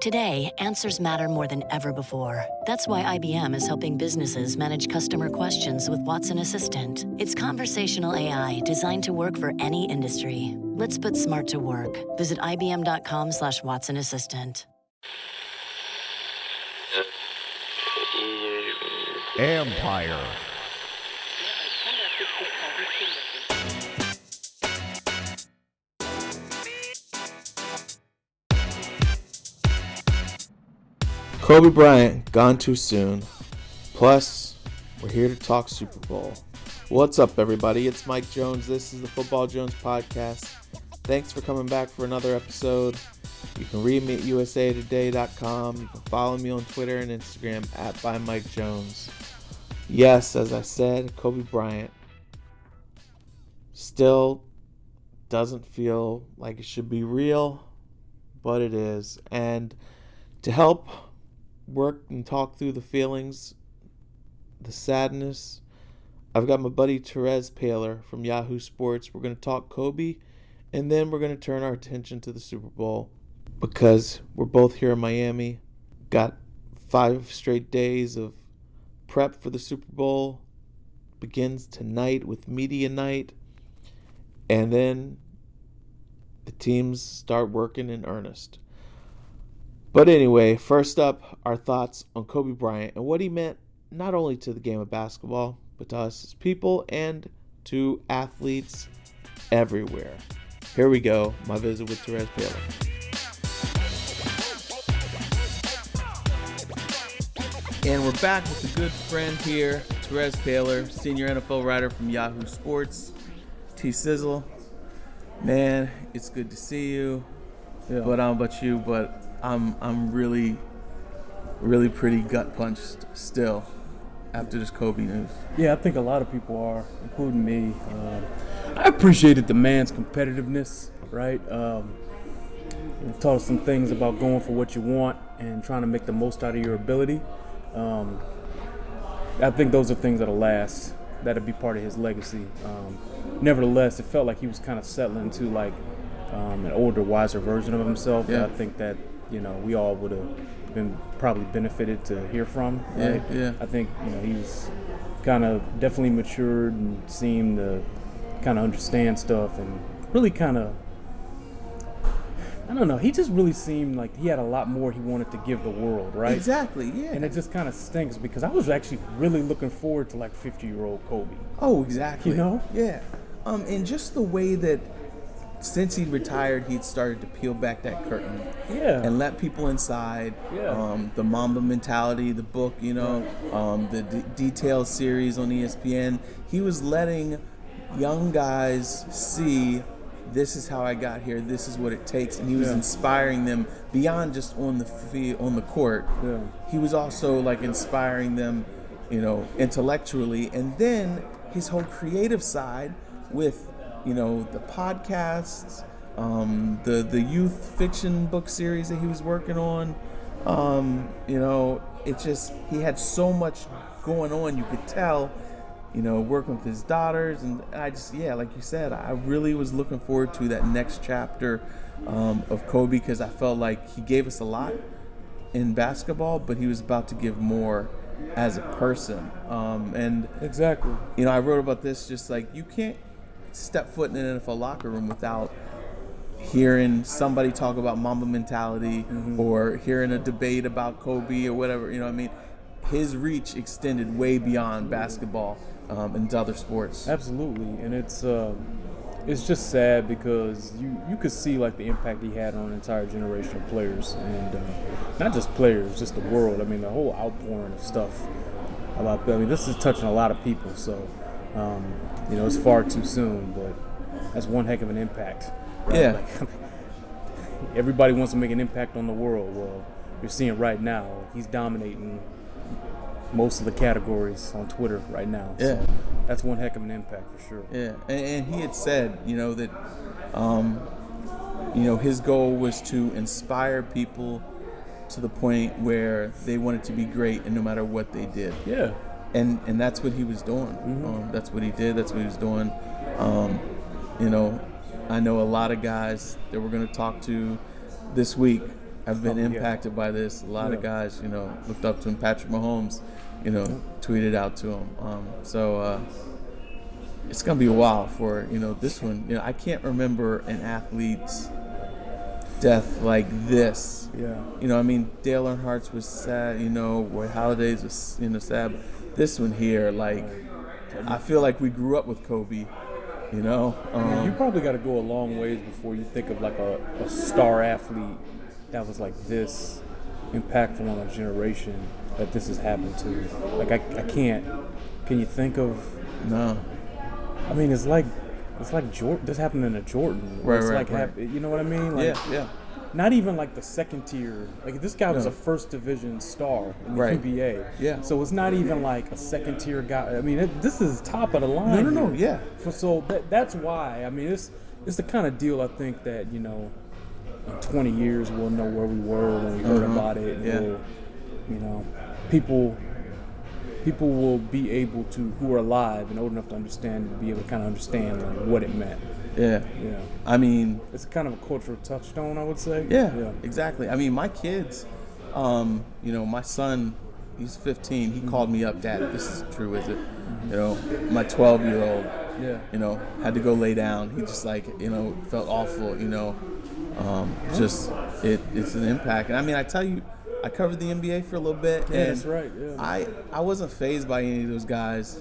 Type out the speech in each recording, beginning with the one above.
Today, answers matter more than ever before. That's why IBM is helping businesses manage customer questions with Watson Assistant. It's conversational AI designed to work for any industry. Let's put smart to work. Visit IBM.com/Watson Assistant. Empire. Kobe Bryant, gone too soon. Plus, we're here to talk Super Bowl. What's up, everybody? It's Mike Jones. This is the Football Jones Podcast. Thanks for coming back for another episode. You can read me at usatoday.com. You can follow me on Twitter and Instagram at @ByMikeJones. Yes, as I said, Kobe Bryant still doesn't feel like it should be real, but it is. And to help work and talk through the feelings, the sadness, I've got my buddy Terez Paylor from Yahoo Sports. We're going to talk Kobe, and then we're going to turn our attention to the Super Bowl because we're both here in Miami. Got 5 straight days of prep for the Super Bowl. Begins tonight with media night, and then the teams start working in earnest. But anyway, first up, our thoughts on Kobe Bryant and what he meant not only to the game of basketball, but to us as people and to athletes everywhere. Here we go, my visit with Terez Paylor. And we're back with a good friend here, Terez Paylor, senior NFL writer from Yahoo Sports. T-Sizzle, man, it's good to see you. Yeah. But I don't know about you, but I'm really pretty gut punched still after this Kobe news. Yeah, I think a lot of people are, including me. I appreciated the man's competitiveness, right? It taught us some things about going for what you want and trying to make the most out of your ability. I think those are things that'll last. That'll be part of his legacy. Nevertheless, it felt like he was kind of settling to like an older, wiser version of himself. Yeah. That I think that we all would have been probably benefited to hear from. Right? Yeah. I think he was kind of definitely matured and seemed to kind of understand stuff and really kind of, I don't know, he just really seemed like he had a lot more he wanted to give the world, right? Exactly, yeah. And it just kind of stinks because I was actually really looking forward to like 50-year-old Kobe. Oh, exactly. Yeah. And just the way that since he retired, he'd started to peel back that curtain, and let people inside. The Mamba Mentality, the book, the detailed series on ESPN. He was letting young guys see, this is how I got here. This is what it takes, and he was inspiring them beyond just on the field, on the court. Yeah. He was also like inspiring them, intellectually, and then his whole creative side with. The podcasts, the youth fiction book series that he was working on. It just, he had so much going on. You could tell, working with his daughters. And I just, like you said, I really was looking forward to that next chapter of Kobe because I felt like he gave us a lot in basketball, but he was about to give more as a person. And exactly. I wrote about this just like you can't step foot in an NFL locker room without hearing somebody talk about Mamba Mentality or hearing a debate about Kobe or whatever. His reach extended way beyond basketball and other sports. Absolutely, and it's just sad because you could see like the impact he had on an entire generation of players, and not just players, just the world. The whole outpouring of stuff about. This is touching a lot of people, so. It's far too soon, but that's one heck of an impact. Right? Yeah. Everybody wants to make an impact on the world. Well, you're seeing right now, he's dominating most of the categories on Twitter right now. Yeah. So that's one heck of an impact for sure. Yeah, and he had said, that, his goal was to inspire people to the point where they wanted to be great and no matter what they did. Yeah. And that's what he was doing. That's what he did. That's what he was doing. I know a lot of guys that we're going to talk to this week have been Oh, yeah. impacted by this. A lot of Yeah. guys, looked up to him. Patrick Mahomes, tweeted out to him. So it's gonna be a while for this one. I can't remember an athlete's death like this. Yeah. I mean, Dale Earnhardt's was sad. Roy Halladay's was sad. But this one here, like, I feel like we grew up with Kobe. You probably got to go a long ways before you think of like a star athlete that was like this impactful on a generation that this has happened to. Like I can't. Can you think of? No. I mean, it's like Jordan. This happened in a Jordan. Right, it's right, like right. You know what I mean? Like, Yeah. Not even like the second tier. Like this guy was No. a first division star in the Right. NBA. Yeah. So it's not even like a second tier guy. I mean, this is top of the line. No. here. Yeah. So that's why. I mean, it's the kind of deal I think that in 20 years we'll know where we were when we heard about it. And Yeah. we'll, people will be able to, who are alive and old enough to understand, be able to kind of understand like what it meant. Yeah. Yeah. I mean, It's kind of a cultural touchstone, I would say. yeah, exactly. I mean, my kids, my son, he's 15. He called me up, Dad, this is true, is it? My 12-year-old, Yeah. had to go lay down. He just felt awful, it's an impact. And I mean, I tell you, I covered the NBA for a little bit. Yeah, and that's right. Yeah. I wasn't fazed by any of those guys.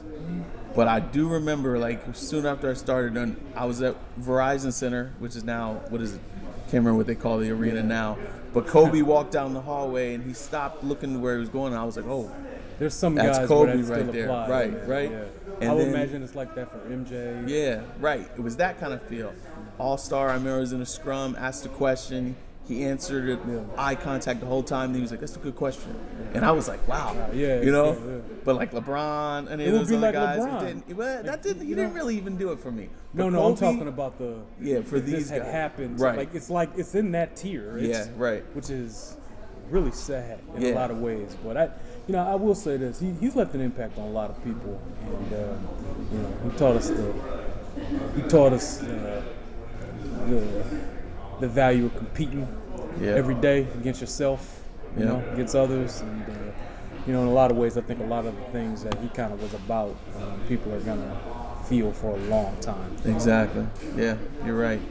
But I do remember, like, soon after I started, and I was at Verizon Center, which is now, what is it? Can't remember what they call the arena now. But Kobe walked down the hallway, and he stopped looking where he was going, and I was like, oh. There's some That's guys Kobe where that right still there. applies. Right, Yeah, right. Yeah. And I would then- imagine it's like that for MJ. Yeah, right. It was that kind of feel. All-star, I remember I was in a scrum, asked a question. He answered it, eye contact the whole time. And he was like, that's a good question. And I was like, wow. Yeah, Yeah. yeah. But like LeBron, any It of would those be other like guys, LeBron. he didn't really even do it for me. But No, I'm Kobe- talking about the. for if these this had guys. happened. Right. It's in that tier. Yeah, right. Which is really sad in Yeah. a lot of ways. But I will say this: he's left an impact on a lot of people, and he taught us the value of competing every day against yourself, against others, and in a lot of ways, I think a lot of the things that he kind of was about, people are gonna feel for a long time. Exactly. Yeah, you're right.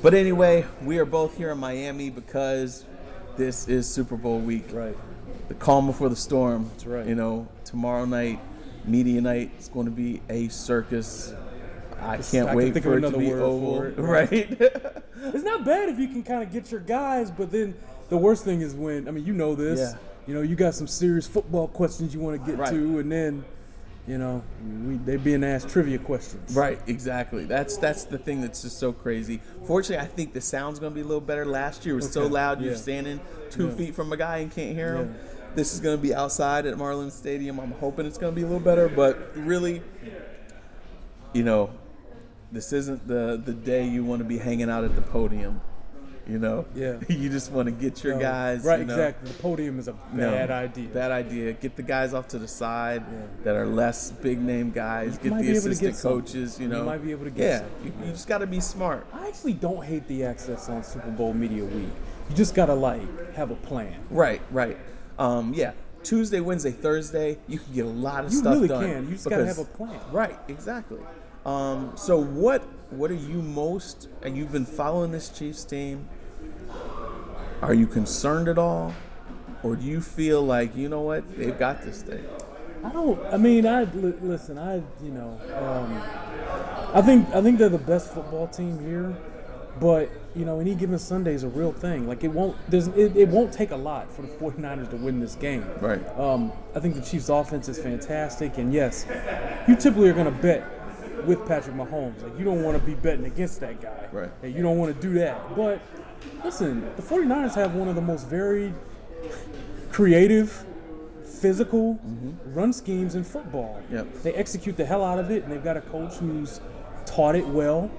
But anyway, we are both here in Miami because this is Super Bowl week. Right. The calm before the storm. That's right. Tomorrow night, media night, it's going to be a circus. I I can't can wait think for of it to another be word oval. for it. Right? It's not bad if you can kind of get your guys, but then the worst thing is when, this, you got some serious football questions you want to get Right. to, and then, they being asked trivia questions. Right, exactly. That's the thing that's just so crazy. Fortunately, I think the sound's going to be a little better. Last year it was so Okay. loud you're Yeah. standing 2 feet from a guy and can't hear him. Yeah. This is going to be outside at Marlins Stadium. I'm hoping it's going to be a little better, but really, this isn't the day you want to be hanging out at the podium. Yeah. You just want to get your guys. Right, exactly. The podium is a bad idea. Bad idea. Get the guys off to the side that are less big name guys. Get might the be able to assistant get some. coaches. You might be able to get some. You just got to be smart. I actually don't hate the access on Super Bowl Media Week. You just got to, have a plan. Right. Tuesday, Wednesday, Thursday, you can get a lot of You stuff really done. can. You just got to have a plan. Right, exactly. So what are you most, and you've been following this Chiefs team, are you concerned at all? Or do you feel like, you know what, they've got this thing? Listen, I think they're the best football team here, but, any given Sunday is a real thing. Like, it won't take a lot for the 49ers to win this game. Right. I think the Chiefs' offense is fantastic, and yes, you typically are going to bet with Patrick Mahomes. Like, you don't want to be betting against that guy. Right. And you don't want to do that. But, listen, the 49ers have one of the most varied, creative, physical run schemes in football. Yep. They execute the hell out of it, and they've got a coach who's taught it well.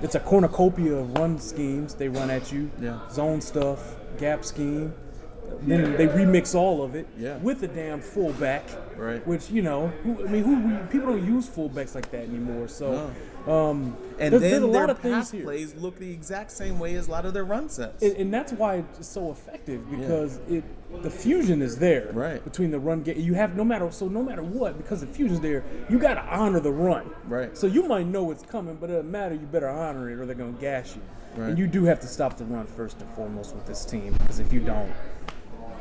It's a cornucopia of run schemes they run at you. Yeah. Zone stuff, gap scheme. Then they remix all of it Yeah. with a damn fullback, Right. which people don't use fullbacks like that anymore. So, And there's then a their lot of pass things here. plays look the exact same way as a lot of their run sets. And that's why it's so effective because the fusion is there Right. between the run game. You have no matter what, because the fusion's there, you got to honor the run. Right. So you might know it's coming, but it doesn't matter. You better honor it, or they're gonna gash you. Right. And you do have to stop the run first and foremost with this team, because if you don't,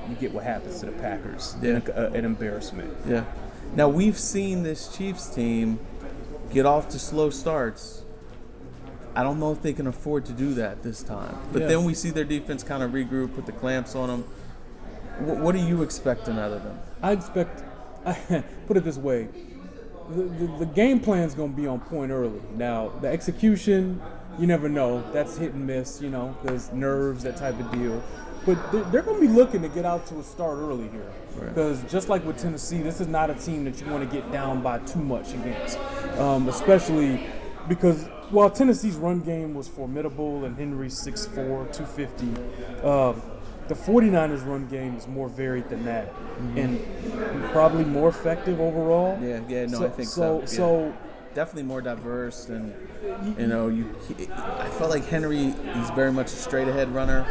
you get what happens to the Packers. Yeah. An embarrassment. Yeah. Now, we've seen this Chiefs team get off to slow starts. I don't know if they can afford to do that this time. But Yeah. then we see their defense kind of regroup, put the clamps on them. What are you expecting out of them? I expect, put it this way, the game plan's going to be on point early. Now, the execution, you never know. That's hit and miss, because nerves, that type of deal. But they're going to be looking to get out to a start early here. Because just like with Tennessee, this is not a team that you want to get down by too much against. Especially because while Tennessee's run game was formidable and Henry's 6'4", 250, the 49ers run game is more varied than that. And probably more effective overall. I think so. Yeah. So definitely more diverse, and I felt like Henry, he's very much a straight ahead runner.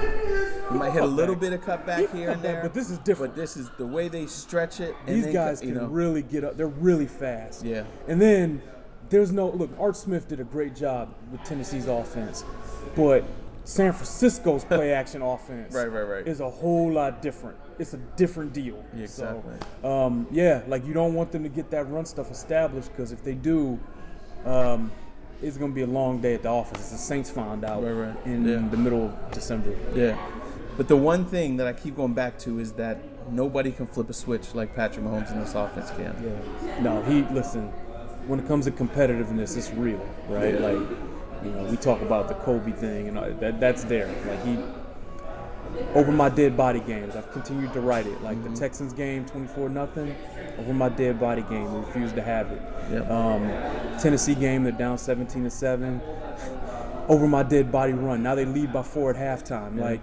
He might hit a little bit of cutback here and there, but this is different. But this is the way they stretch it. And these guys can really get up. They're really fast. Yeah. And then Art Smith did a great job with Tennessee's offense, but San Francisco's play action offense right. is a whole lot different. It's a different deal. Yeah, exactly. So, you don't want them to get that run stuff established, because if they do, it's going to be a long day at the office. The Saints found out in the middle of December. Yeah. But the one thing that I keep going back to is that nobody can flip a switch like Patrick Mahomes in this offense can. Yeah. No, when it comes to competitiveness, it's real, right? Yeah. We talk about the Kobe thing, and that's there. Over my dead body games, I've continued to write it. The Texans game, 24-0. Over my dead body game, we refused to have it. Yep. Tennessee game, they're down 17-7. Over my dead body run. Now they lead by 4 at halftime. Yeah.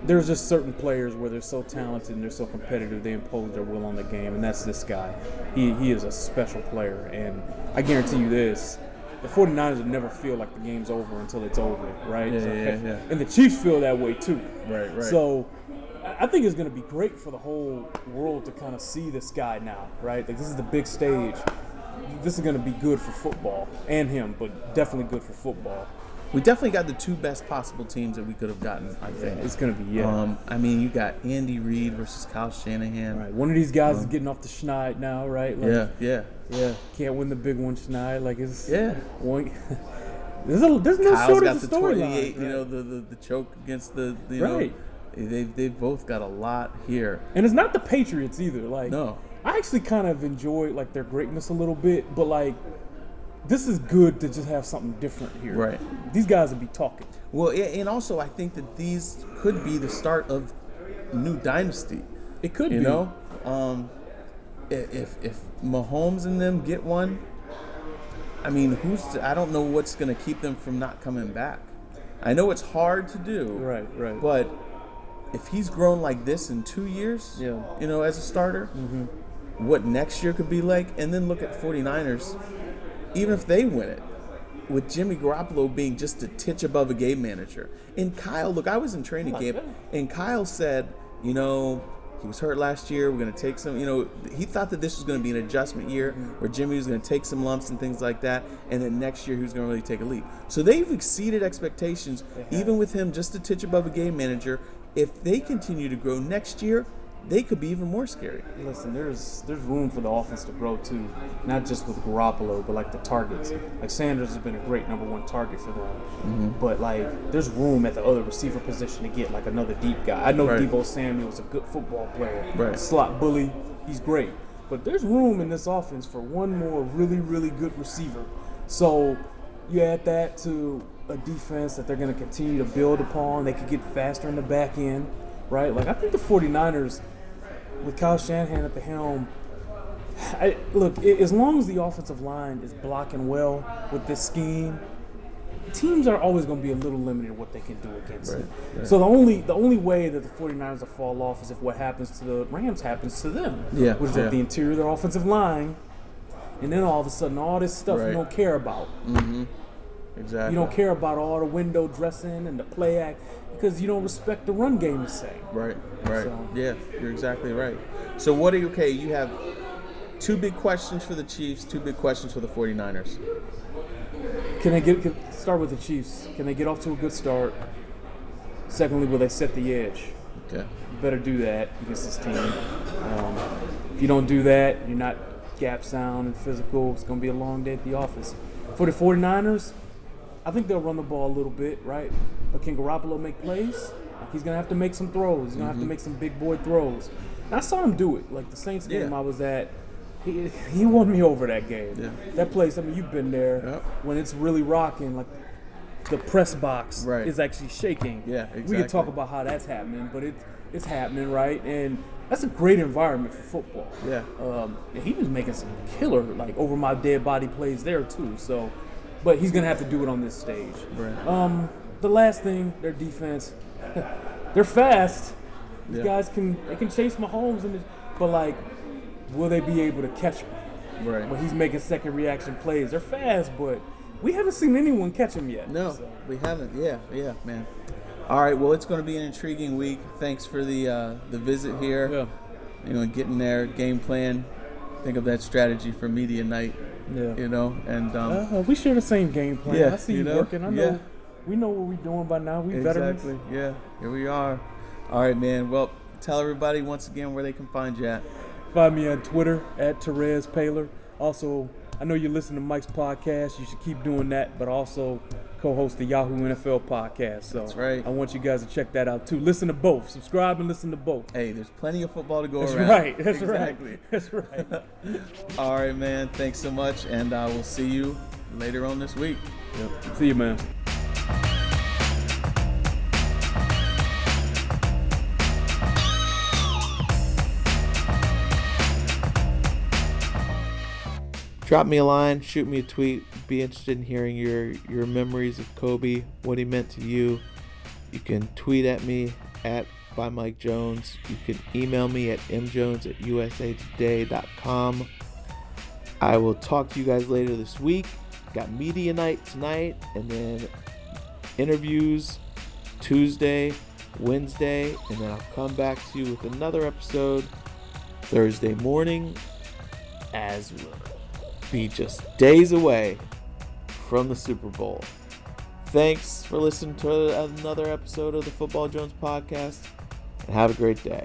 There's just certain players where they're so talented and they're so competitive, they impose their will on the game, and that's this guy. He is a special player, and I guarantee you this. The 49ers will never feel like the game's over until it's over, right? Yeah. And the Chiefs feel that way too. Right. So I think it's going to be great for the whole world to kind of see this guy now, right? This is the big stage. This is going to be good for football and him, but definitely good for football. We definitely got the two best possible teams that we could have gotten, I think. It's going to be, you got Andy Reid versus Kyle Shanahan. Right. One of these guys is getting off the schneid now, right? Yeah. Can't win the big one schneid. One. There's no Kyle's shortage got of the 28, storylines. the choke against the, Right. They've both got a lot here. And it's not the Patriots either. No. I actually kind of enjoy their greatness a little bit, but this is good to just have something different here. Right. These guys will be talking. Well, and also I think that these could be the start of a new dynasty. It could be. be. If Mahomes and them get one, I don't know what's going to keep them from not coming back. I know it's hard to do. Right. But if he's grown like this in 2 years, as a starter, what next year could be like, and then look at the 49ers, even if they win it, with Jimmy Garoppolo being just a titch above a game manager. And Kyle, look, I was in training camp, and Kyle said, he was hurt last year. We're going to take some, he thought that this was going to be an adjustment year where Jimmy was going to take some lumps and things like that. And then next year he was going to really take a leap. So they've exceeded expectations, even with him just a titch above a game manager. If they continue to grow next year, they could be even more scary. Listen, there's room for the offense to grow too, not just with Garoppolo, but the targets. Sanders has been a great number one target for them, but there's room at the other receiver position to get another deep guy. I know Deebo Samuel's a good football player, slot bully, he's great, but there's room in this offense for one more really, really good receiver. So you add that to a defense that they're going to continue to build upon. They could get faster in the back end, right? I think the 49ers, with Kyle Shanahan at the helm, as long as the offensive line is blocking well with this scheme, teams are always going to be a little limited in what they can do against it. Right. So the only way that the 49ers will fall off is if what happens to the Rams happens to them. Yeah. Which is at the interior of their offensive line, and then all of a sudden all this stuff you don't care about. Mm-hmm. Exactly. You don't care about all the window dressing and the play act because you don't respect the run game the same. Right. So. Yeah, you're exactly right. So what are you, you have 2 big questions for the Chiefs, 2 big questions for the 49ers. Start with the Chiefs. Can they get off to a good start? Secondly, will they set the edge? Okay. You better do that against this team. If you don't do that, you're not gap sound and physical. It's going to be a long day at the office. For the 49ers, I think they'll run the ball a little bit, right? But can Garoppolo make plays? Like he's going to have to make some throws. He's going to have to make some big boy throws. And I saw him do it. Like the Saints game I was at, he won me over that game. Yeah. That place, I mean, you've been there. Yep. When it's really rocking, like the press box is actually shaking. Yeah, exactly. We could talk about how that's happening, but it's happening, right? And that's a great environment for football. Yeah. And he was making some killer, like, over my dead body plays there, too. So, but he's going to have to do it on this stage. Right. The last thing, their defense, they're fast. These guys can chase Mahomes, but, like, will they be able to catch him? Right. When he's making second reaction plays. They're fast, but we haven't seen anyone catch him yet. No, we haven't. Yeah, man. All right, well, it's going to be an intriguing week. Thanks for the visit here. Yeah. You know, getting there, game plan. Think of that strategy for media night. Yeah. You know, and we share the same game plan. Yeah, I see you know? working. I know. We know what we're doing by now. We veterans. Exactly. Yeah. Here we are. All right, man. Well, tell everybody once again where they can find you at. Find me on Twitter at Terez Paylor. Also, I know you listen to Mike's podcast. You should keep doing that, but also co-host the Yahoo NFL podcast. So that's right. I want you guys to check that out too. Listen to both. Subscribe and listen to both. Hey, there's plenty of football to go That's around. Right. That's exactly. right. That's right. All right, man. Thanks so much, and we'll see you later on this week. Yep. See you, man. Drop me a line, shoot me a tweet. Be interested in hearing your memories of Kobe, what he meant to you. You can tweet at me at by Mike Jones. You can email me at mjones@usatoday.com. I will talk to you guys later this week. Got media night tonight, and then interviews Tuesday, Wednesday, and then I'll come back to you with another episode Thursday morning, as will be just days away from the Super Bowl. Thanks for listening to another episode of the Football Jones podcast, and have a great day.